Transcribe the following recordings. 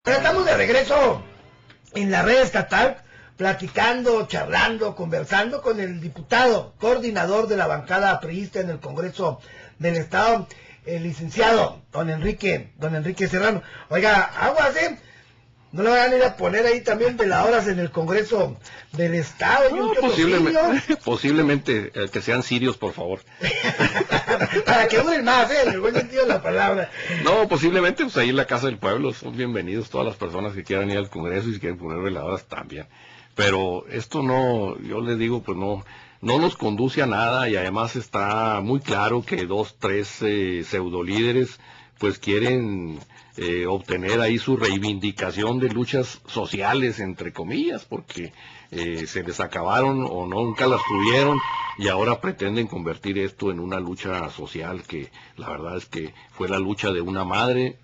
Estamos de regreso en la red estatal, platicando, charlando, conversando con el diputado, coordinador de la bancada priista en el Congreso del Estado, el licenciado don Enrique Serrano. Oiga, aguas, no le van a ir a poner ahí también veladoras en el Congreso del Estado. No, posiblemente que sean sirios, por favor. Para que duren más, en el buen sentido de la palabra. No, posiblemente pues ahí en la Casa del Pueblo son bienvenidos todas las personas que quieran ir al Congreso y si quieren poner veladoras también. Pero esto no, yo les digo, pues no nos conduce a nada, y además está muy claro que 2, 3 pseudolíderes pues quieren obtener ahí su reivindicación de luchas sociales, entre comillas, porque se les acabaron o nunca las tuvieron, y ahora pretenden convertir esto en una lucha social que la verdad es que fue la lucha de una madre,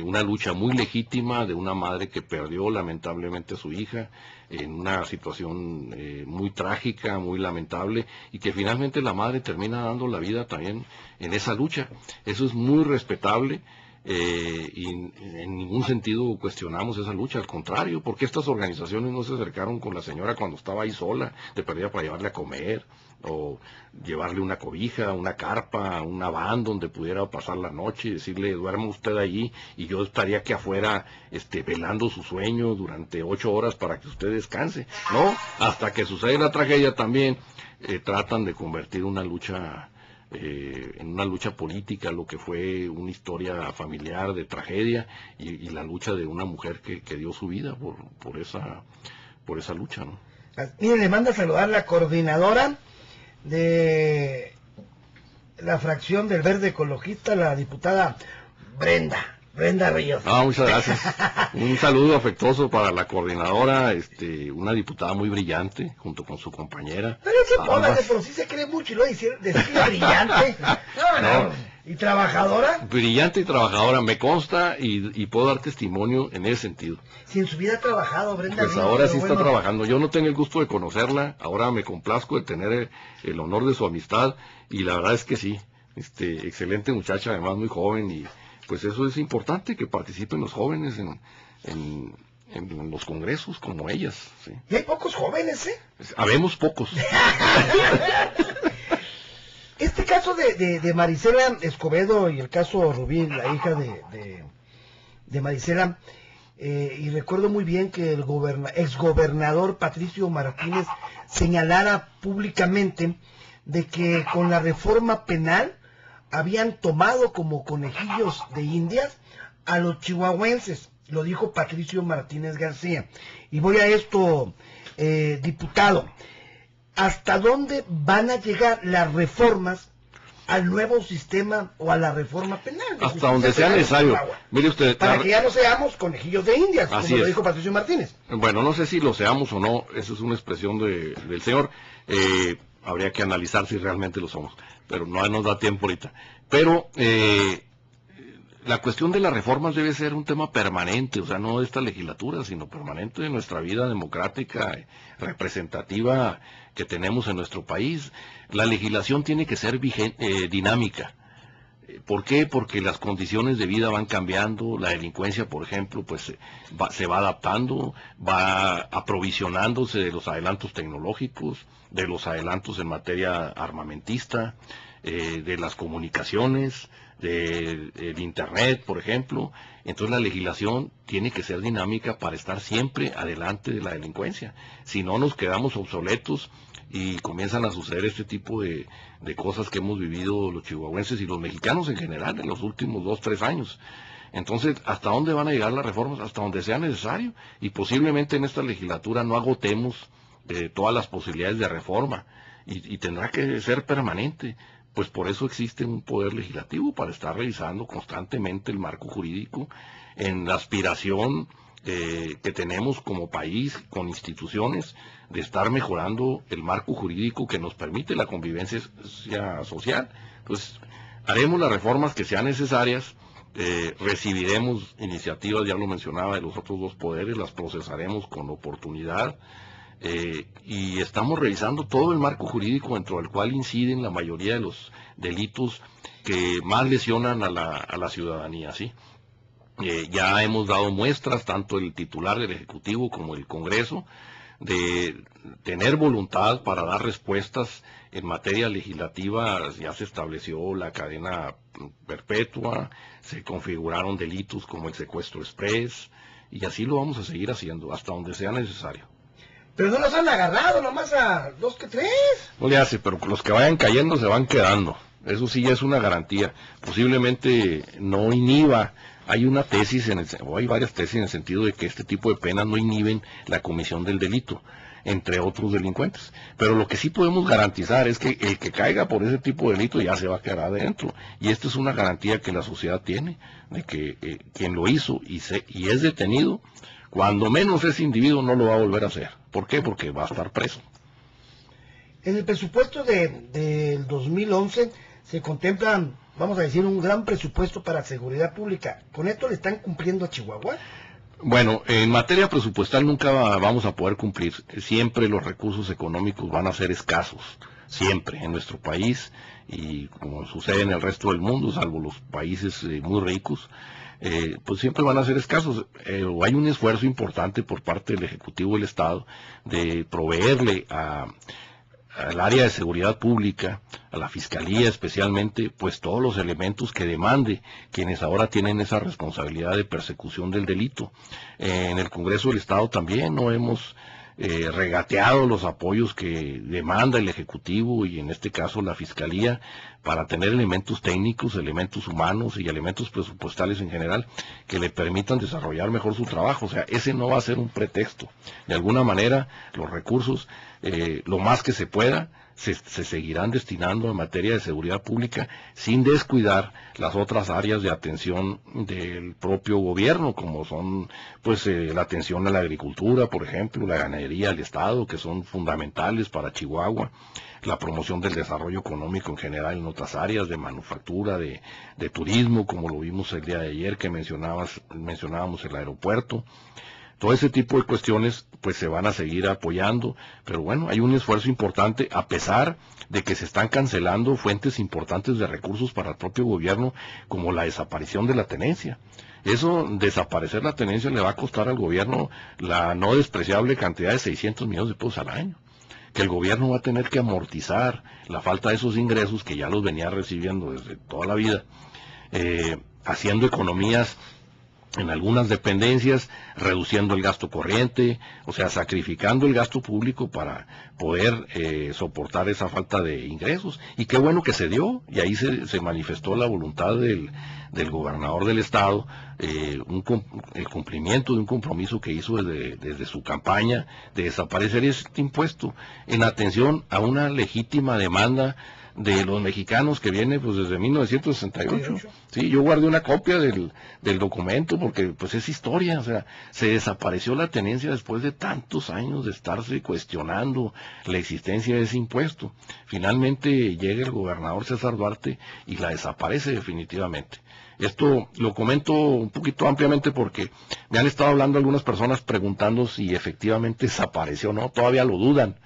una lucha muy legítima de una madre que perdió lamentablemente a su hija en una situación muy trágica, muy lamentable, y que finalmente la madre termina dando la vida también en esa lucha. Eso es muy respetable. Y en ningún sentido cuestionamos esa lucha, al contrario, porque estas organizaciones no se acercaron con la señora cuando estaba ahí sola, de perdida para llevarle a comer, o llevarle una cobija, una carpa, una van donde pudiera pasar la noche y decirle, duerma usted allí y yo estaría aquí afuera velando su sueño durante 8 horas para que usted descanse. No, hasta que sucede la tragedia también tratan de convertir una lucha en una lucha política, lo que fue una historia familiar de tragedia, y la lucha de una mujer que dio su vida por esa lucha, ¿no? Mire, le manda a saludar la coordinadora de la fracción del Verde Ecologista, la diputada Brenda Ríos. Muchas gracias. Un saludo afectuoso para la coordinadora, una diputada muy brillante, junto con su compañera. Pero ese pobre de por sí se cree mucho y lo decía brillante. No. ¿Y trabajadora? Brillante y trabajadora, me consta, y puedo dar testimonio en ese sentido. Si en su vida ha trabajado, Brenda. Pues ahora sí está trabajando. Yo no tengo el gusto de conocerla, ahora me complazco de tener el honor de su amistad, y la verdad es que sí, excelente muchacha, además muy joven, y pues eso es importante, que participen los jóvenes en los congresos como ellas. ¿Sí? Y hay pocos jóvenes, Habemos pocos. Este caso de Marisela Escobedo y el caso Rubí, la hija de Marisela, y recuerdo muy bien que el exgobernador Patricio Martínez señalara públicamente de que con la reforma penal habían tomado como conejillos de indias a los chihuahuenses. Lo dijo Patricio Martínez García. Y voy a esto, diputado. ¿Hasta dónde van a llegar las reformas al nuevo sistema o a la reforma penal? Hasta donde sea necesario. Mire usted, para que ya no seamos conejillos de indias, como lo dijo Patricio Martínez. Bueno, no sé si lo seamos o no, eso es una expresión del señor. Habría que analizar si realmente lo somos, pero no nos da tiempo ahorita. Pero la cuestión de las reformas debe ser un tema permanente, o sea, no de esta legislatura, sino permanente de nuestra vida democrática, representativa que tenemos en nuestro país. La legislación tiene que ser dinámica. ¿Por qué? Porque las condiciones de vida van cambiando, la delincuencia, por ejemplo, pues se va adaptando, va aprovisionándose de los adelantos tecnológicos, de los adelantos en materia armamentista, de las comunicaciones, del internet, por ejemplo. Entonces la legislación tiene que ser dinámica para estar siempre adelante de la delincuencia. Si no, nos quedamos obsoletos y comienzan a suceder este tipo de cosas que hemos vivido los chihuahuenses y los mexicanos en general en los últimos 2, 3 años. Entonces, ¿hasta dónde van a llegar las reformas? Hasta donde sea necesario, y posiblemente en esta legislatura no agotemos todas las posibilidades de reforma, y tendrá que ser permanente. Pues por eso existe un poder legislativo, para estar revisando constantemente el marco jurídico en la aspiración que tenemos como país, con instituciones, de estar mejorando el marco jurídico que nos permite la convivencia social. Pues haremos las reformas que sean necesarias, recibiremos iniciativas, ya lo mencionaba, de los otros 2 poderes, las procesaremos con oportunidad, y estamos revisando todo el marco jurídico dentro del cual inciden la mayoría de los delitos que más lesionan a la ciudadanía, ¿sí? Ya hemos dado muestras, tanto el titular del Ejecutivo como el Congreso, de tener voluntad para dar respuestas en materia legislativa. Ya se estableció la cadena perpetua, se configuraron delitos como el secuestro express, y así lo vamos a seguir haciendo hasta donde sea necesario. Pero no los han agarrado, nomás a 2 que 3. No le hace, pero los que vayan cayendo se van quedando. Eso sí ya es una garantía. Posiblemente no inhiba. Hay una tesis, o hay varias tesis en el sentido de que este tipo de penas no inhiben la comisión del delito, entre otros delincuentes. Pero lo que sí podemos garantizar es que el que caiga por ese tipo de delito ya se va a quedar adentro. Y esto es una garantía que la sociedad tiene, de que quien lo hizo y es detenido, cuando menos ese individuo no lo va a volver a hacer. ¿Por qué? Porque va a estar preso. En el presupuesto del 2011 se contemplan, vamos a decir, un gran presupuesto para seguridad pública. ¿Con esto le están cumpliendo a Chihuahua? Bueno, en materia presupuestal nunca vamos a poder cumplir. Siempre los recursos económicos van a ser escasos, siempre en nuestro país, y como sucede en el resto del mundo, salvo los países muy ricos, pues siempre van a ser escasos. Hay un esfuerzo importante por parte del Ejecutivo del Estado de proveerle al área de seguridad pública, a la Fiscalía especialmente, pues todos los elementos que demande quienes ahora tienen esa responsabilidad de persecución del delito. En el Congreso del Estado también no hemos regateado los apoyos que demanda el Ejecutivo y en este caso la Fiscalía para tener elementos técnicos, elementos humanos y elementos presupuestales en general que le permitan desarrollar mejor su trabajo. O sea, ese no va a ser un pretexto. De alguna manera, los recursos, lo más que se pueda, se seguirán destinando a materia de seguridad pública sin descuidar las otras áreas de atención del propio gobierno, como son pues la atención a la agricultura, por ejemplo, la ganadería, el Estado, que son fundamentales para Chihuahua, la promoción del desarrollo económico en general en otras áreas de manufactura, de turismo, como lo vimos el día de ayer que mencionábamos el aeropuerto. Todo ese tipo de cuestiones pues se van a seguir apoyando, pero bueno, hay un esfuerzo importante a pesar de que se están cancelando fuentes importantes de recursos para el propio gobierno, como la desaparición de la tenencia. Eso, desaparecer la tenencia, le va a costar al gobierno la no despreciable cantidad de 600 millones de pesos al año, que el gobierno va a tener que amortizar la falta de esos ingresos que ya los venía recibiendo desde toda la vida, haciendo economías en algunas dependencias, reduciendo el gasto corriente, o sea, sacrificando el gasto público para poder soportar esa falta de ingresos. Y qué bueno que se dio, y ahí se manifestó la voluntad del gobernador del estado, el cumplimiento de un compromiso que hizo desde su campaña de desaparecer este impuesto, en atención a una legítima demanda de los mexicanos que viene pues desde 1968. Sí, yo guardé una copia del documento porque pues es historia. O sea, se desapareció la tenencia después de tantos años de estarse cuestionando la existencia de ese impuesto. Finalmente llega el gobernador César Duarte y la desaparece definitivamente. Esto lo comento un poquito ampliamente porque me han estado hablando algunas personas preguntando si efectivamente desapareció o no. Todavía lo dudan.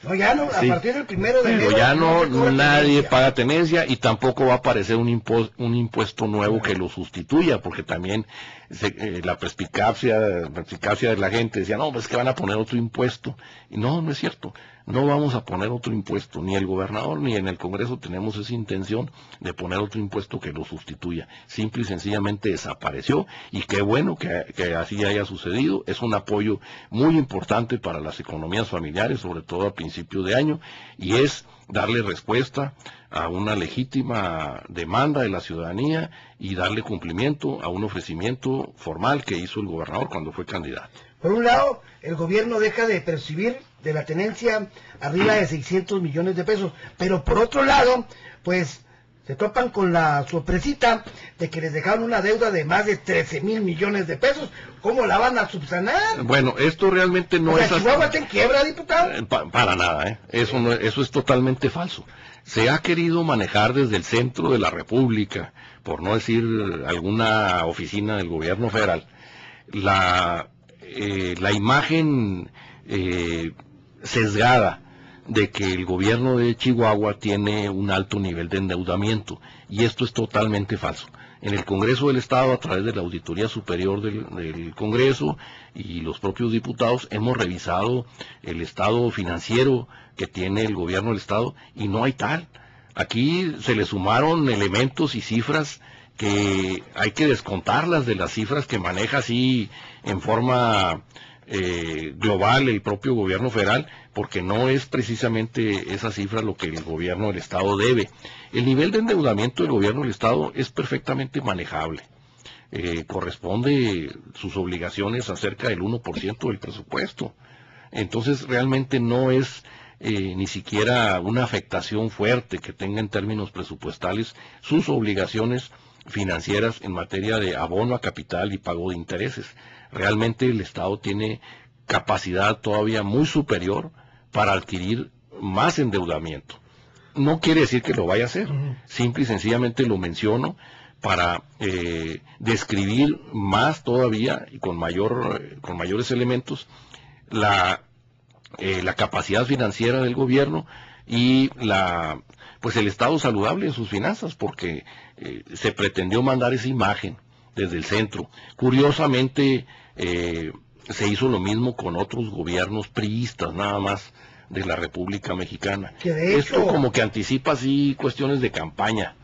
No, ya no, sí, a partir del 1 de enero. Pero ya no, nadie tenencia. paga tenencia y tampoco va a aparecer un impuesto nuevo que lo sustituya, porque también la perspicacia de la gente decía, no, pues que van a poner otro impuesto. Y no, no es cierto. No vamos a poner otro impuesto, ni el gobernador ni en el Congreso tenemos esa intención de poner otro impuesto que lo sustituya. Simple y sencillamente desapareció y qué bueno que así haya sucedido. Es un apoyo muy importante para las economías familiares, sobre todo a principios de año, y es darle respuesta a una legítima demanda de la ciudadanía y darle cumplimiento a un ofrecimiento formal que hizo el gobernador cuando fue candidato. Por un lado, el gobierno deja de percibir de la tenencia arriba de 600 millones de pesos, pero por otro lado, pues se topan con la sorpresita de que les dejaron una deuda de más de 13,000 millones de pesos. ¿Cómo la van a subsanar? Bueno, esto realmente no es... ¿Chihuahua está en quiebra, diputado? Para nada, eso es totalmente falso. Se ha querido manejar desde el centro de la República, por no decir alguna oficina del gobierno federal, la imagen sesgada de que el gobierno de Chihuahua tiene un alto nivel de endeudamiento, y esto es totalmente falso. En el Congreso del Estado, a través de la Auditoría Superior del Congreso y los propios diputados, hemos revisado el estado financiero que tiene el gobierno del Estado y no hay tal. Aquí se le sumaron elementos y cifras que hay que descontarlas de las cifras que maneja así en forma global el propio gobierno federal, porque no es precisamente esa cifra lo que el gobierno del Estado debe. El nivel de endeudamiento del gobierno del Estado es perfectamente manejable. Corresponde sus obligaciones a cerca del 1% del presupuesto. Entonces realmente no es ni siquiera una afectación fuerte que tenga en términos presupuestales sus obligaciones financieras en materia de abono a capital y pago de intereses. Realmente el Estado tiene capacidad todavía muy superior para adquirir más endeudamiento. No quiere decir que lo vaya a hacer, simple y sencillamente lo menciono para describir más todavía y con mayores elementos la capacidad financiera del gobierno y pues el estado saludable de sus finanzas, porque se pretendió mandar esa imagen desde el centro. Curiosamente se hizo lo mismo con otros gobiernos priistas nada más de la República Mexicana. Esto como que anticipa así cuestiones de campaña,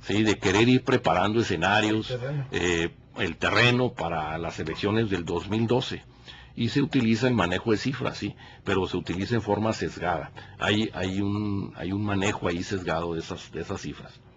¿sí? De querer ir preparando escenarios, el terreno para las elecciones del 2012. Y se utiliza el manejo de cifras, sí, pero se utiliza en forma sesgada. Hay un manejo ahí sesgado de esas cifras.